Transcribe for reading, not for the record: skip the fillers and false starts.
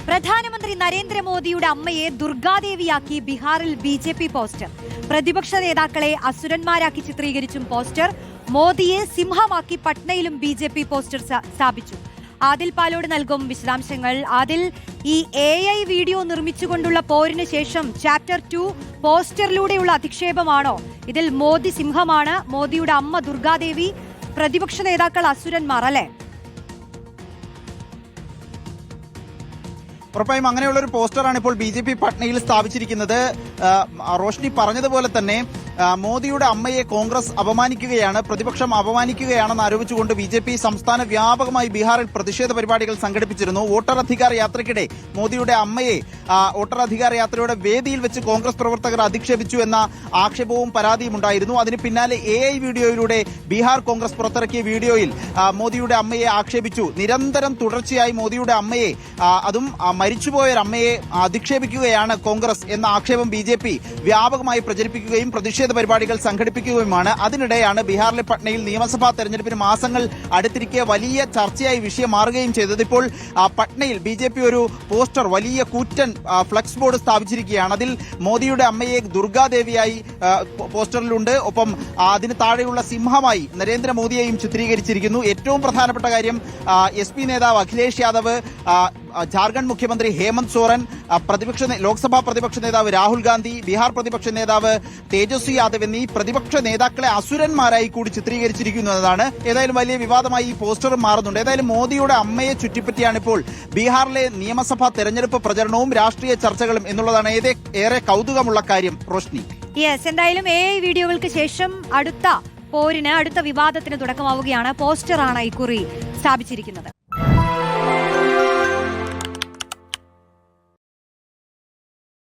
പ്രധാനമന്ത്രി നരേന്ദ്രമോദിയുടെ അമ്മയെ ദുർഗാദേവിയാക്കി ബീഹാറിൽ ബിജെപി പോസ്റ്റർ. പ്രതിപക്ഷ നേതാക്കളെ അസുരന്മാരാക്കി ചിത്രീകരിച്ചും പോസ്റ്റർ. മോദിയെ സിംഹമാക്കി പട്നയിലും ബിജെപി പോസ്റ്റർ സ്ഥാപിച്ചു. ആദിൽ പാലോട് നൽകും വിശദാംശങ്ങൾ. ആദിൽ, ഈ AI വീഡിയോ നിർമ്മിച്ചുകൊണ്ടുള്ള പോരിന് ശേഷം ചാപ്റ്റർ 2 പോസ്റ്ററിലൂടെയുള്ള അധിക്ഷേപമാണോ? ഇതിൽ മോദി സിംഹമാണ്, മോദിയുടെ അമ്മ ദുർഗാദേവി, പ്രതിപക്ഷ നേതാക്കൾ അസുരന്മാർ, അല്ലേ? ഉറപ്പായും അങ്ങനെയുള്ള ഒരു പോസ്റ്ററാണ് ഇപ്പോൾ BJP പട്നയിൽ സ്ഥാപിച്ചിരിക്കുന്നത്. റോഷ്നി പറഞ്ഞതുപോലെ തന്നെ മോദിയുടെ അമ്മയെ കോൺഗ്രസ് അപമാനിക്കുകയാണ്, പ്രതിപക്ഷം അപമാനിക്കുകയാണെന്ന് ആരോപിച്ചുകൊണ്ട് BJP സംസ്ഥാന വ്യാപകമായി ബീഹാറിൽ പ്രതിഷേധ പരിപാടികൾ സംഘടിപ്പിച്ചിരുന്നു. വോട്ടർ അധികാർ യാത്രയ്ക്കിടെ മോദിയുടെ അമ്മയെ വോട്ടർ അധികാർ യാത്രയുടെ വേദിയിൽ വെച്ച് കോൺഗ്രസ് പ്രവർത്തകർ അധിക്ഷേപിച്ചു എന്ന ആക്ഷേപവും പരാതിയും ഉണ്ടായിരുന്നു. അതിന് പിന്നാലെ AI വീഡിയോയിലൂടെ ബീഹാർ കോൺഗ്രസ് പുറത്തിറക്കിയ വീഡിയോയിൽ മോദിയുടെ അമ്മയെ ആക്ഷേപിച്ചു. നിരന്തരം തുടർച്ചയായി മോദിയുടെ അമ്മയെ, അതും മരിച്ചുപോയൊരമ്മയെ അധിക്ഷേപിക്കുകയാണ് കോൺഗ്രസ് എന്ന ആക്ഷേപം BJP വ്യാപകമായി പ്രചരിപ്പിക്കുകയും പ്രതിഷേധ പരിപാടികൾ സംഘടിപ്പിക്കുകയുമാണ്. അതിനിടെയാണ് ബീഹാറിലെ പട്നയിൽ നിയമസഭാ തെരഞ്ഞെടുപ്പിന് മാസങ്ങൾ അടുത്തിരിക്കെ വലിയ ചർച്ചയായി വിഷയം മാറുകയും ചെയ്തത്. ഇപ്പോൾ പട്നയിൽ BJP ഒരു പോസ്റ്റർ, വലിയ കൂറ്റൻ ഫ്ലക്സ് ബോർഡ് സ്ഥാപിച്ചിരിക്കുകയാണ്. അതിൽ മോദിയുടെ അമ്മയെ ദുർഗാദേവിയായി പോസ്റ്ററിലുണ്ട്. ഒപ്പം അതിന് താഴെയുള്ള സിംഹമായി നരേന്ദ്രമോദിയെയും ചിത്രീകരിച്ചിരിക്കുന്നു. ഏറ്റവും പ്രധാനപ്പെട്ട കാര്യം, SP നേതാവ് അഖിലേഷ് യാദവ്, ജാർഖണ്ഡ് മുഖ്യമന്ത്രി ഹേമന്ത് സോറൻ, ലോക്സഭാ പ്രതിപക്ഷ നേതാവ് രാഹുൽ ഗാന്ധി, ബീഹാർ പ്രതിപക്ഷ നേതാവ് തേജസ്വി യാദവ് എന്നീ പ്രതിപക്ഷ നേതാക്കളെ അസുരന്മാരായി കൂടി ചിത്രീകരിച്ചിരിക്കുന്നു എന്നതാണ് ഏതായാലും വലിയ വിവാദമായി ഈ പോസ്റ്ററും മാറുന്നുണ്ട്. ഏതായാലും മോദിയുടെ അമ്മയെ ചുറ്റിപ്പറ്റിയാണ് ഇപ്പോൾ ബീഹാറിലെ നിയമസഭാ തെരഞ്ഞെടുപ്പ് പ്രചരണവും രാഷ്ട്രീയ ചർച്ചകളും എന്നുള്ളതാണ് ഏറെ കൗതുകമുള്ള കാര്യം. റോഷ്നി, എന്തായാലും AI വീഡിയോകൾക്ക് ശേഷം അടുത്ത പോരിന്, അടുത്ത വിവാദത്തിന് തുടക്കമാവുകയാണ്. പോസ്റ്ററാണ് ഇക്കുറി സ്ഥാപിച്ചിരിക്കുന്നത്.